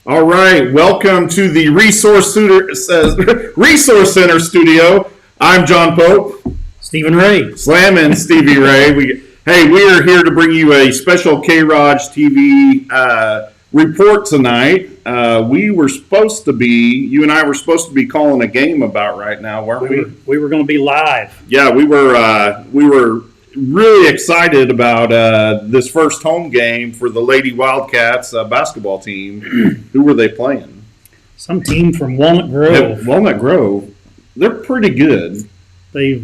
All right, welcome to the Resource Center studio. I'm John Pope. Stephen Ray. Slamming Stevie Ray. We are here to bring you a special K-ROG TV report tonight. You and I were supposed to be calling a game about right now, weren't we? We were going to be live. Yeah, we were really excited about this first home game for the Lady Wildcats basketball team. Who were they playing? Some team from Walnut Grove. Walnut Grove. They're pretty good. They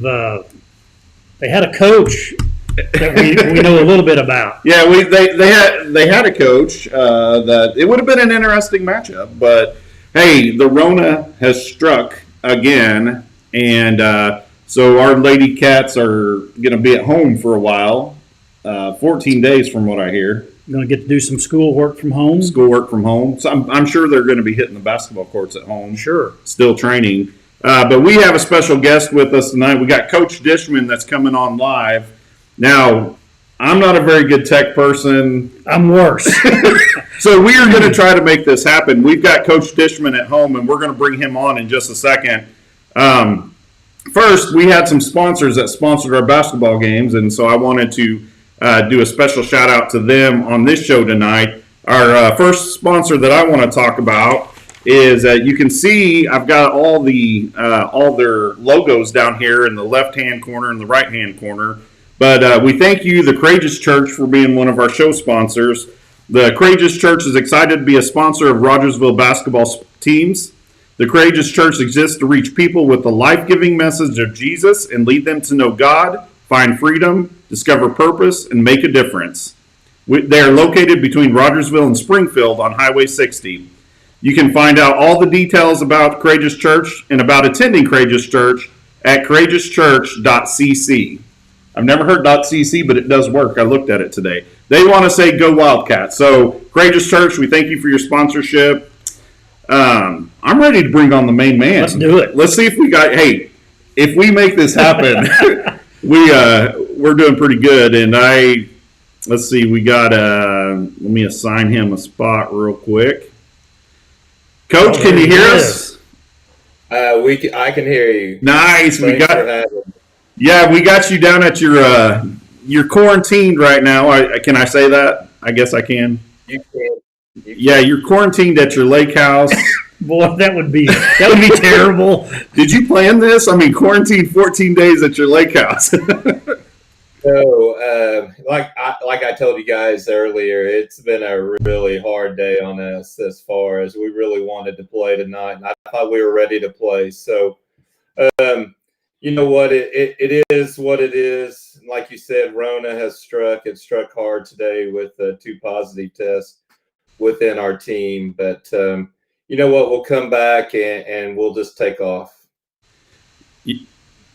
had a coach that we know a little bit about. Yeah, they had a coach that it would have been an interesting matchup, but hey, the Rona has struck again, and so our Lady Cats are going to be at home for a while, 14 days from what I hear. Going to get to do some schoolwork from home. So I'm sure they're going to be hitting the basketball courts at home. Sure. Still training. But we have a special guest with us tonight. We got Coach Dishman that's coming on live. Now, I'm not a very good tech person. I'm worse. So we are going to try to make this happen. We've got Coach Dishman at home, and we're going to bring him on in just a second. First, we had some sponsors that sponsored our basketball games, and so I wanted to do a special shout-out to them on this show tonight. Our first sponsor that I want to talk about is you can see I've got all their logos down here in the left-hand corner and the right-hand corner. But we thank you, the Courageous Church, for being one of our show sponsors. The Courageous Church is excited to be a sponsor of Rogersville basketball teams. The Courageous Church exists to reach people with the life-giving message of Jesus and lead them to know God, find freedom, discover purpose, and make a difference. They are located between Rogersville and Springfield on Highway 60. You can find out all the details about Courageous Church and about attending Courageous Church at courageouschurch.cc. I've never heard .cc, but it does work. I looked at it today. They want to say go Wildcats. So, Courageous Church, we thank you for your sponsorship. I'm ready to bring on the main man. Let's do it. Let's see if if we make this happen, we're doing pretty good. And let's see, we got let me assign him a spot real quick. Coach, can you hear us? I can hear you. Nice. We got you down at you're quarantined right now. Can I say that? I guess I can. You can. Yeah, you're quarantined at your lake house. Boy, that would be terrible. Did you plan this? I mean, quarantine 14 days at your lake house. So, like I told you guys earlier, it's been a really hard day on us as far as we really wanted to play tonight, and I thought we were ready to play. So, you know what? It is what it is. Like you said, Rona has struck. It struck hard today with 2 positive tests within our team. But you know what? We'll come back and we'll just take off.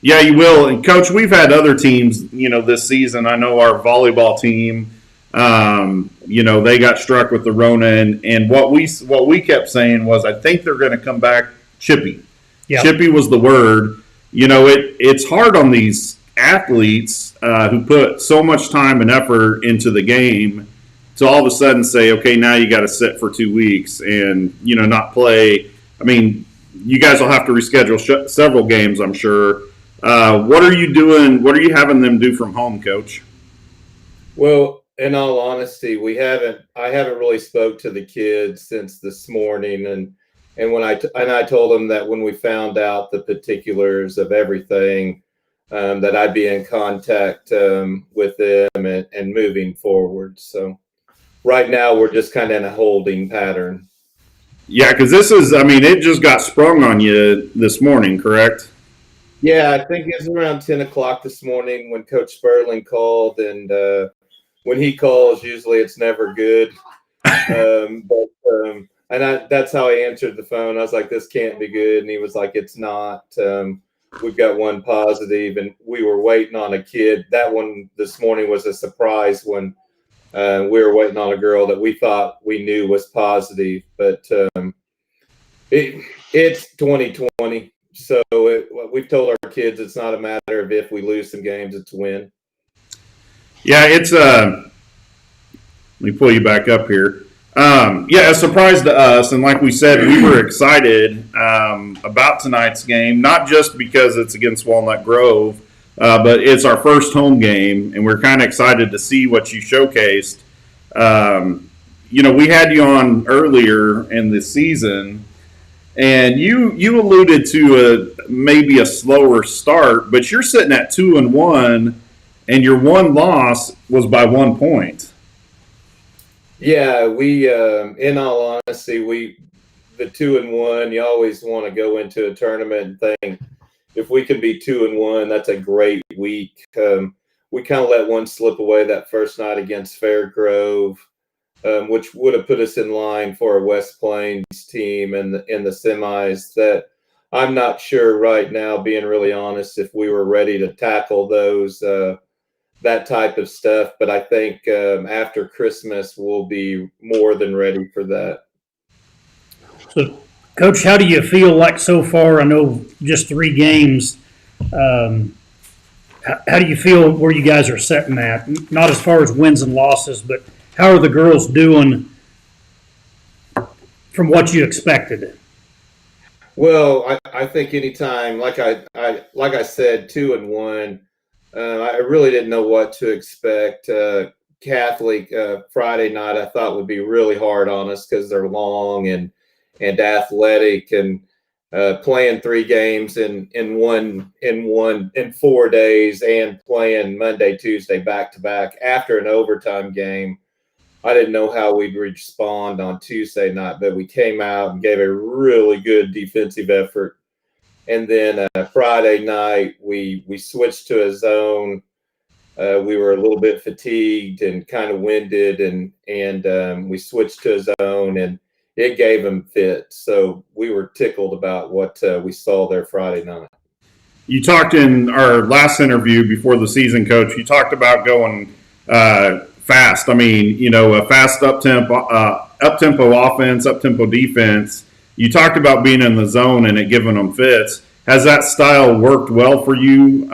Yeah, you will. And, Coach, we've had other teams, this season. I know our volleyball team, they got struck with the Rona. And what we kept saying was I think they're going to come back chippy. Yeah. Chippy was the word. It's hard on these athletes who put so much time and effort into the game to all of a sudden say, okay, now you got to sit for 2 weeks and, not play. I mean, you guys will have to reschedule several games, I'm sure. What are you doing? What are you having them do from home, Coach? Well, in all honesty, I haven't really spoke to the kids since this morning. And when I told them that when we found out the particulars of everything, that I'd be in contact with them and moving forward. So right now we're just kind of in a holding pattern. Yeah, because it just got sprung on you this morning, correct? Yeah, I think it was around 10 o'clock this morning when Coach Sperling called. And when he calls, usually it's never good. That's how I answered the phone. I was like, this can't be good. And he was like, it's not. We've got 1 positive, and we were waiting on a kid. That one this morning was a surprise when we were waiting on a girl that we thought we knew was positive. But it's 2020. So we've told our kids it's not a matter of if we lose some games, it's win. Yeah, it's let me pull you back up here. Yeah, a surprise to us, and like we said, we were excited about tonight's game, not just because it's against Walnut Grove, but it's our first home game, and we're kind of excited to see what you showcased. We had you on earlier in the season, and you alluded to maybe a slower start, but you're sitting at 2-1, and your one loss was by 1 point. Yeah, we in all honesty, the 2-1, you always want to go into a tournament and think if we can be 2-1, that's a great week. We kind of let one slip away that first night against Fairgrove, which would have put us in line for a West Plains team in the semis. That I'm not sure right now, being really honest, if we were ready to tackle those that type of stuff. But I think after Christmas, we'll be more than ready for that. So, Coach, how do you feel like so far? I know just 3 games. How do you feel where you guys are setting at? Not as far as wins and losses, but how are the girls doing from what you expected? Well, I think anytime, like I said, 2-1. I really didn't know what to expect. Catholic Friday night, I thought would be really hard on us because they're long and athletic, and playing 3 games in 4 days, and playing Monday, Tuesday back to back after an overtime game. I didn't know how we'd respond on Tuesday night, but we came out and gave a really good defensive effort. And then Friday night, we switched to a zone. We were a little bit fatigued and kind of winded, and we switched to a zone, and it gave them fits. So we were tickled about what we saw there Friday night. You talked in our last interview before the season, Coach. You talked about going fast. I mean, a fast up tempo offense, up tempo defense. You talked about being in the zone and it giving them fits. Has that style worked well for you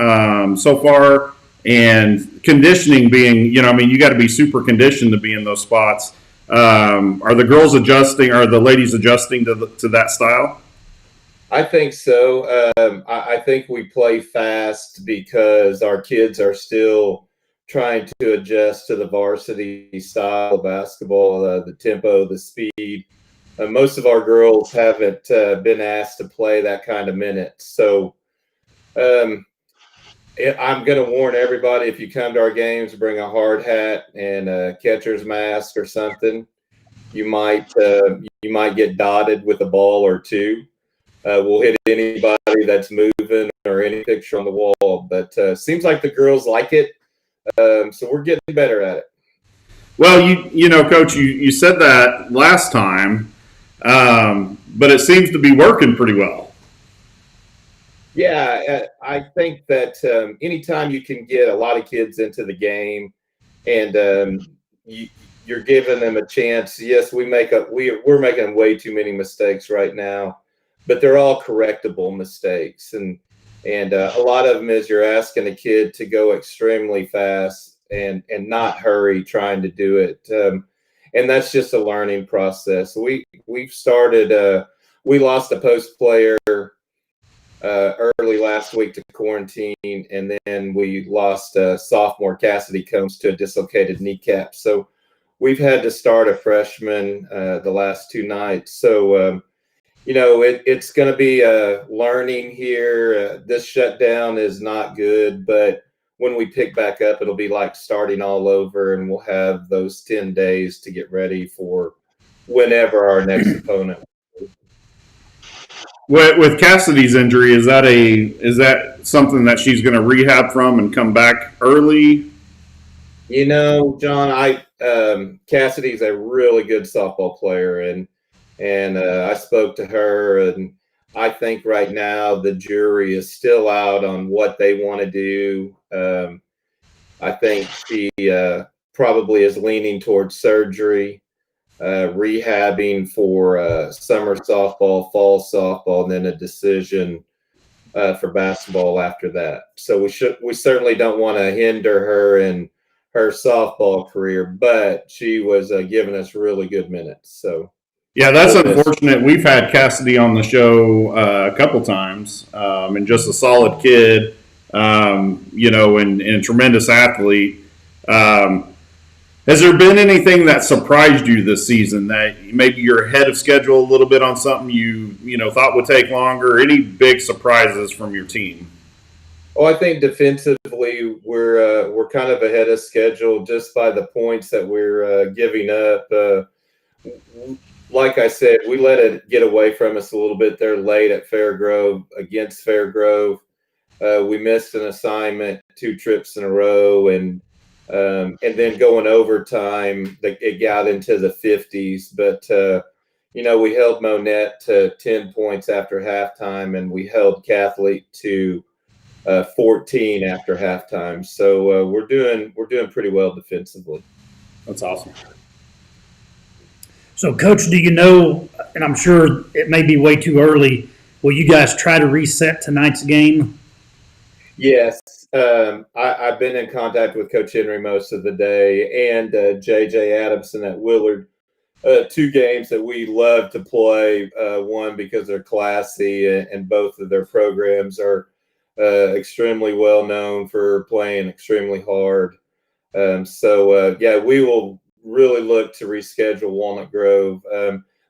so far? And conditioning being, you got to be super conditioned to be in those spots. Are the girls adjusting? Are the ladies adjusting to that style? I think so. I think we play fast because our kids are still trying to adjust to the varsity style of basketball, the tempo, the speed. Most of our girls haven't been asked to play that kind of minutes. So I'm going to warn everybody, if you come to our games, bring a hard hat and a catcher's mask or something. You might get dotted with a ball or two. We'll hit anybody that's moving or any picture on the wall. But seems like the girls like it. So we're getting better at it. Well, Coach, you said that last time, but it seems to be working pretty well. Yeah, I think that anytime you can get a lot of kids into the game, and you're giving them a chance. Yes, we're making way too many mistakes right now, but they're all correctable mistakes, and a lot of them is you're asking a kid to go extremely fast and not hurry trying to do it, and that's just a learning process. We've started. We lost a post player early last week to quarantine, and then we lost sophomore Cassidy Combs to a dislocated kneecap. So we've had to start a freshman the last 2 nights. So it's going to be a learning here. This shutdown is not good, but when we pick back up, it'll be like starting all over, and we'll have those 10 days to get ready for whenever our next opponent. With Cassidy's injury, is that something that she's going to rehab from and come back early? John, Cassidy's a really good softball player, and I spoke to her, and I think right now the jury is still out on what they want to do. I think she probably is leaning towards surgery, rehabbing for summer softball, fall softball, and then a decision for basketball after that. So we certainly don't want to hinder her in her softball career, but she was giving us really good minutes. So Yeah, that's unfortunate. We've had Cassidy on the show a couple times, and just a solid kid, and a tremendous athlete. Has there been anything that surprised you this season that maybe you're ahead of schedule a little bit on something you thought would take longer? Any big surprises from your team? Oh, I think defensively we're kind of ahead of schedule just by the points that we're giving up. Like I said, we let it get away from us a little bit there late at Fairgrove against Fairgrove. We missed an assignment 2 trips in a row, and then going overtime, it got into the 50s. But we held Monette to 10 points after halftime, and we held Catholic to 14 after halftime. So we're doing pretty well defensively. That's awesome. So, Coach, do you know, and I'm sure it may be way too early, will you guys try to reset tonight's game? Yes. I've been in contact with Coach Henry most of the day, and J.J. Adamson at Willard. 2 games that we love to play. One because they're classy, and both of their programs are extremely well known for playing extremely hard. We will really look to reschedule Walnut Grove.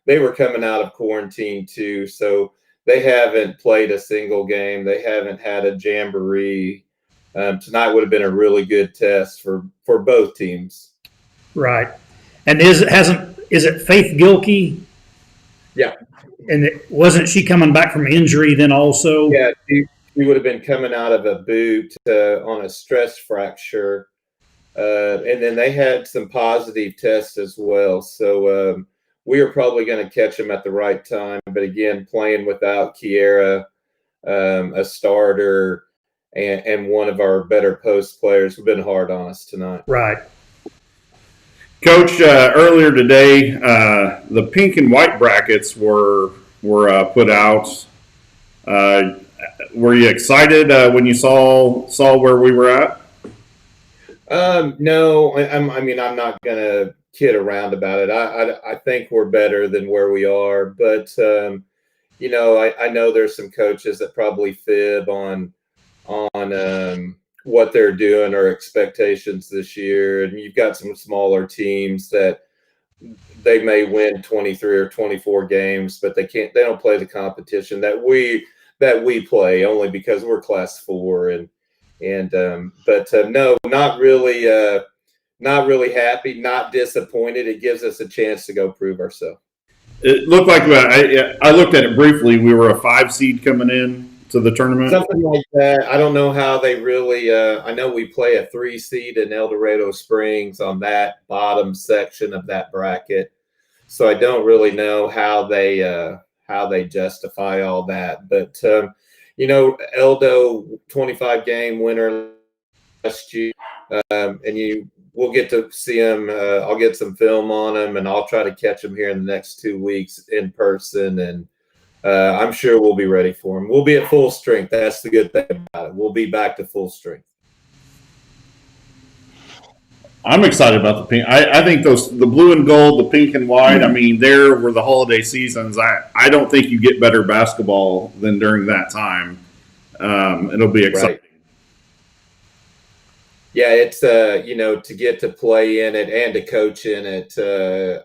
They were coming out of quarantine too, so they haven't played a single game. They haven't had a jamboree. Tonight would have been a really good test for both teams. Right. And is it Faith Gilkey? Yeah. And wasn't she coming back from injury then also? Yeah, she would have been coming out of a boot on a stress fracture. And then they had some positive tests as well. So we are probably going to catch them at the right time. But again, playing without Kiera, a starter, and one of our better post players have been hard on us tonight. Right. Coach, earlier today, the pink and white brackets were put out. Were you excited when you saw where we were at? No, I'm not gonna kid around about it. I think we're better than where we are, but I know there's some coaches that probably fib on what they're doing or expectations this year, and you've got some smaller teams that they may win 23 or 24 games, but they don't play the competition that we play, only because we're Class 4 but no, not really happy, not disappointed. It gives us a chance to go prove ourselves. It looked like I looked at it briefly. We were a 5 seed coming in to the tournament, something like that. I don't know how they really. I know we play a 3 seed in El Dorado Springs on that bottom section of that bracket, so I don't really know how they justify all that, but. Eldo 25 game winner last year, and we'll get to see him. I'll get some film on him, and I'll try to catch him here in the next 2 weeks in person, and I'm sure we'll be ready for him. We'll be at full strength. That's the good thing about it. We'll be back to full strength. I'm excited about the pink. I think the blue and gold, the pink and white. I mean, there were the holiday seasons. I don't think you get better basketball than during that time. It'll be exciting. Right. Yeah, it's to get to play in it and to coach in it.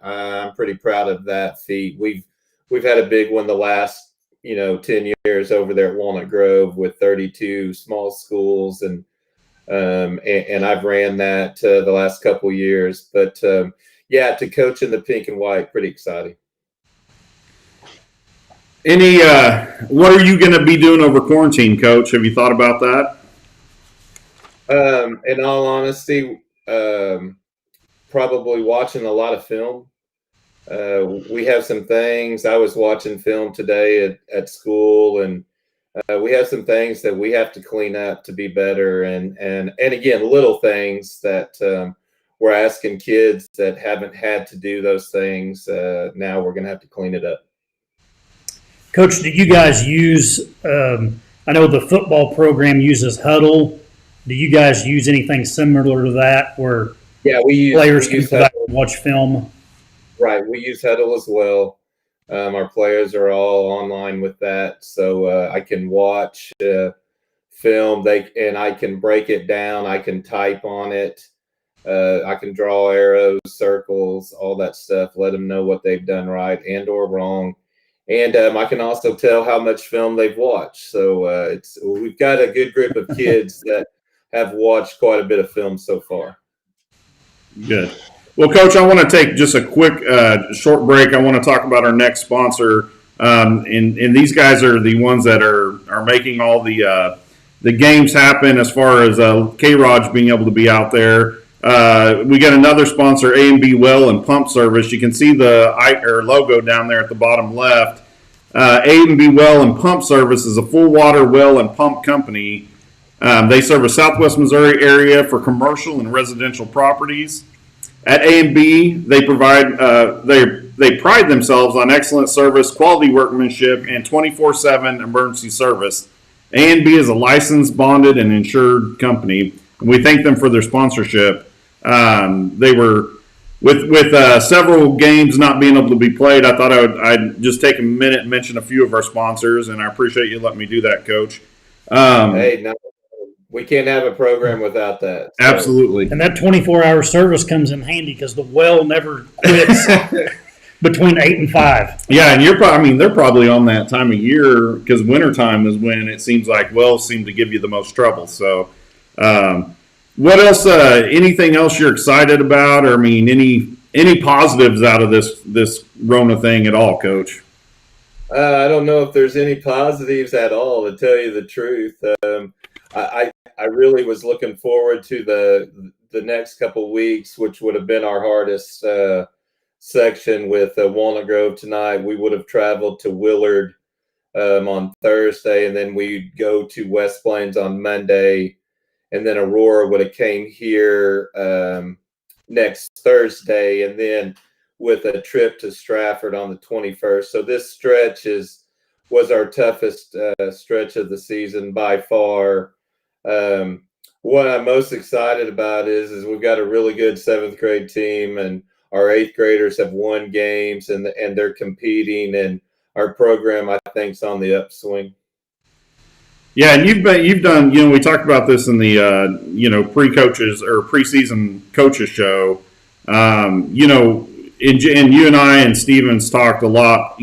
I'm pretty proud of that feat. We've had a big one the last 10 years over there at Walnut Grove with 32 small schools and I've ran that the last couple years, but to coach in the pink and white, pretty exciting. What are you going to be doing over quarantine, Coach? Have you thought about that? In all honesty, probably watching a lot of film. We have some things. I was watching film today at school, and we have some things that we have to clean up to be better, and again, little things that we're asking kids that haven't had to do those things. Now we're going to have to clean it up. Coach, do you guys use? I know the football program uses Huddle. Do you guys use anything similar to that where Yeah, players we can use go back and watch film? Right, we use Huddle as well. Our players are all online with that, so I can watch film. I can break it down. I can type on it. I can draw arrows, circles, all that stuff. Let them know what they've done right and or wrong, and I can also tell how much film they've watched. So we've got a good group of kids that have watched quite a bit of film so far. Good. Well, Coach, I want to take just a quick short break. I want to talk about our next sponsor, and these guys are the ones that are making all the games happen as far as K-ROG being able to be out there. We got another sponsor, A&B Well and Pump Service. You can see the logo down there at the bottom left. A&B Well and Pump Service is a full water well and pump company. They serve a Southwest Missouri area for commercial and residential properties. At A&B, they provide they pride themselves on excellent service, quality workmanship, and 24/7 emergency service. A&B is a licensed, bonded, and insured company, and we thank them for their sponsorship. They were with several games not being able to be played. I thought I'd just take a minute and mention a few of our sponsors, and I appreciate you letting me do that, Coach. Hey, no, we can't have a program without that. So. Absolutely. And that 24-hour service comes in handy because the well never quits between 8 and 5. Yeah, and they're probably on that time of year because wintertime is when it seems like wells seem to give you the most trouble. So, what else? Anything else you're excited about, or any positives out of this Rona thing at all, Coach? I don't know if there's any positives at all, to tell you the truth. I really was looking forward to the next couple of weeks, which would have been our hardest section with Walnut Grove tonight. We would have traveled to Willard on Thursday, and then we'd go to West Plains on Monday, and then Aurora would have came here next Thursday, and then with a trip to Stratford on the 21st. So this stretch was our toughest stretch of the season by far. What I'm most excited about is we've got a really good 7th grade team, and our 8th graders have won games and they're competing, and our program, I think, is on the upswing. Yeah, and you've done. We talked about this in the pre-coaches or preseason coaches show. And you and I and Stevens talked a lot.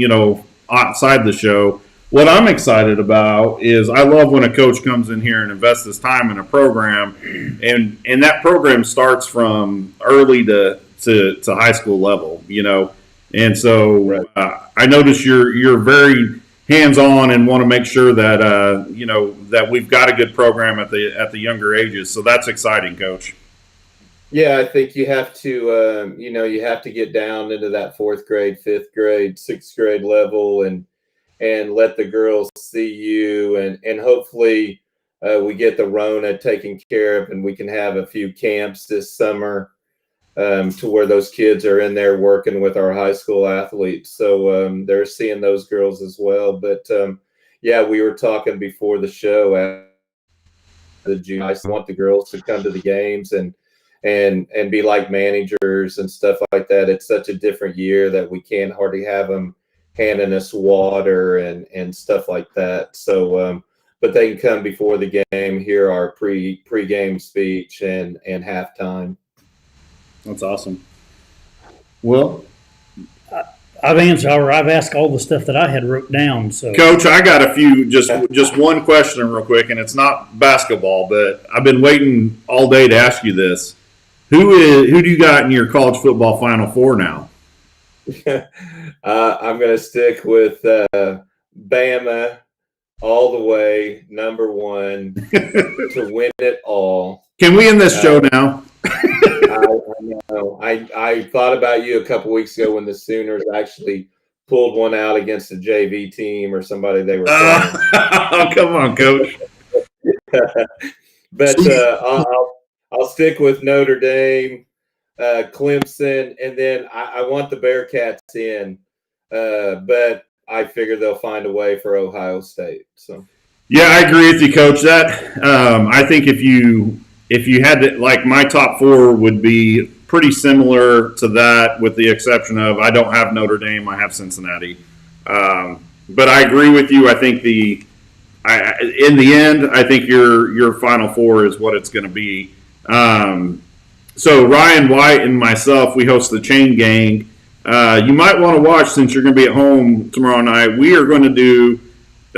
Outside the show. What I'm excited about is I love when a coach comes in here and invests his time in a program, and that program starts from early to high school level, And so Right. I notice you're very hands-on and want to make sure that that we've got a good program at the younger ages. So that's exciting, Coach. Yeah, I think you have to you have to get down into that 4th grade, 5th grade, 6th grade level, and let the girls see you, and hopefully we get the Rona taken care of, and we can have a few camps this summer to where those kids are in there working with our high school athletes. So they're seeing those girls as well. But yeah, we were talking before the show at the June. I want the girls to come to the games and be like managers and stuff like that. It's such a different year that we can't hardly have them handing us water and stuff like that. So, but they can come before the game, hear our pre-game speech and halftime. That's awesome. Well, I've asked all the stuff that I had wrote down. So, Coach, I got a few, just one question real quick, and it's not basketball, but I've been waiting all day to ask you this. Who do you got in your college football Final Four now? I'm going to stick with Bama all the way, number 1 to win it all. Can we end this show now? I know. I thought about you a couple weeks ago when the Sooners actually pulled one out against a JV team or somebody they were playing. Oh, come on, Coach. But I'll stick with Notre Dame, Clemson, and then I want the Bearcats in, but I figure they'll find a way for Ohio State. So Yeah, I agree with you, Coach. That I think if you had to, like, my top four would be pretty similar to that, with the exception of I don't have Notre Dame, I have Cincinnati. But I agree with you. I think in the end, I think your Final Four is what it's going to be. So Ryan White and myself, we host the Chain Gang. You might want to watch, since you're going to be at home tomorrow night. We are going to do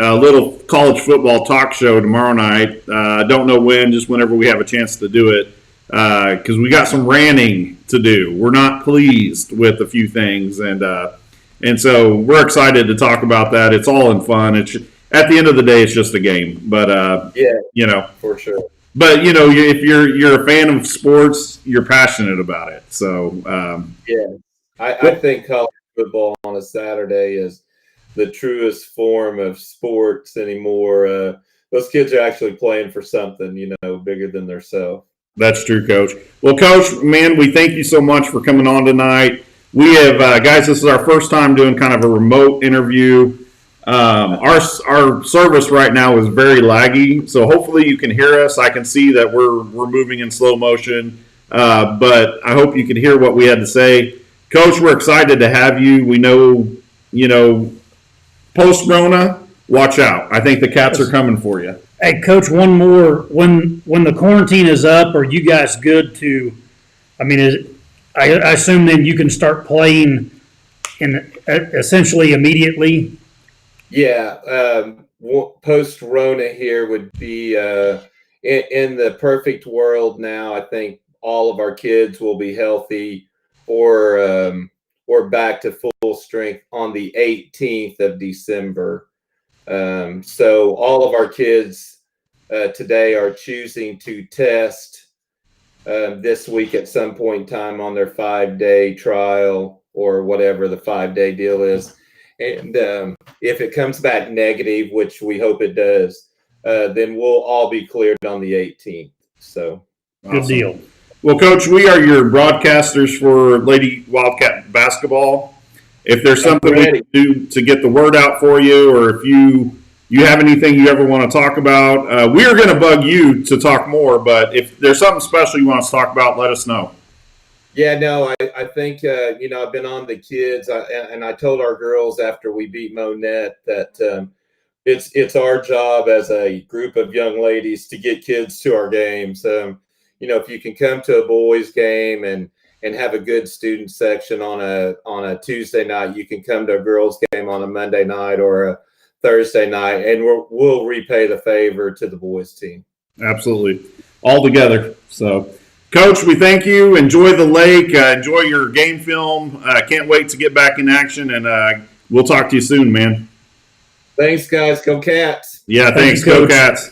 a little college football talk show tomorrow night. Don't know when, just whenever we have a chance to do it, because we got some ranting to do. We're not pleased with a few things, and so we're excited to talk about that. It's all in fun. It's at the end of the day, it's just a game, but yeah, for sure. But if you're a fan of sports, you're passionate about it. So I think college football on a Saturday is the truest form of sports anymore. Those kids are actually playing for something, bigger than themselves. That's true, Coach. Well, Coach, man, we thank you so much for coming on tonight. We have, guys, this is our first time doing kind of a remote interview. Our service right now is very laggy, so hopefully you can hear us. I can see that we're moving in slow motion, but I hope you can hear what we had to say. Coach, we're excited to have you. We know, post-Rona, watch out. I think the cats are coming for you. Hey, Coach, one more. When the quarantine is up, are you guys good to? I mean, I assume then you can start playing essentially immediately. Yeah, post-Rona here would be in the perfect world now. I think all of our kids will be healthy or back to full strength on the 18th of December. So all of our kids today are choosing to test this week at some point in time on their 5-day trial or whatever the 5-day deal is. And if it comes back negative, which we hope it does, then we'll all be cleared on the 18th. So good deal. Well, Coach, we are your broadcasters for Lady Wildcat basketball. If there's something we can do to get the word out for you, or if you have anything you ever want to talk about, we are going to bug you to talk more. But if there's something special you want us to talk about, let us know. Yeah, no, I think, I've been on the kids, and I told our girls after we beat Monette that it's our job as a group of young ladies to get kids to our games. If you can come to a boys game and have a good student section on a Tuesday night, you can come to a girls game on a Monday night or a Thursday night, and we'll repay the favor to the boys team. Absolutely. All together. So, Coach, we thank you. Enjoy the lake. Enjoy your game film. Can't wait to get back in action, and we'll talk to you soon, man. Thanks, guys. Go Cats. Yeah, thanks. Go Cats.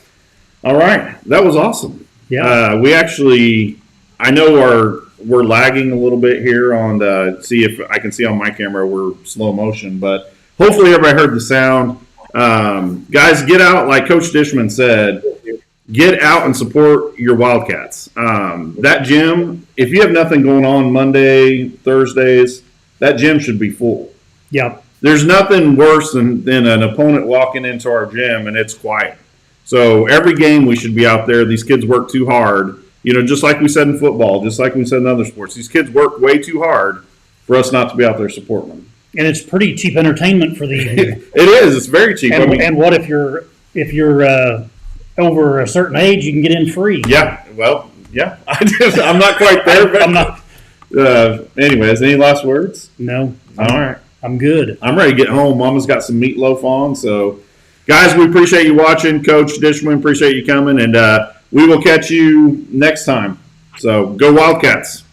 All right. That was awesome. Yeah. We actually, I know we're lagging a little bit here on see if I can see on my camera we're slow motion, but hopefully everybody heard the sound. Guys, get out, like Coach Dishman said, get out and support your Wildcats. That gym, if you have nothing going on Monday, Thursdays, that gym should be full. Yep. There's nothing worse than an opponent walking into our gym and it's quiet. So every game we should be out there. These kids work too hard. Just like we said in football, just like we said in other sports. These kids work way too hard for us not to be out there supporting them. And it's pretty cheap entertainment for the evening. It is. It's very cheap. And what if you're over a certain age, you can get in free. Yeah. Well, yeah. I'm not quite there, but I'm not. Anyways, any last words? No. All right. I'm good. I'm ready to get home. Mama's got some meatloaf on. So, guys, we appreciate you watching. Coach Dishman, appreciate you coming. And we will catch you next time. So, go Wildcats.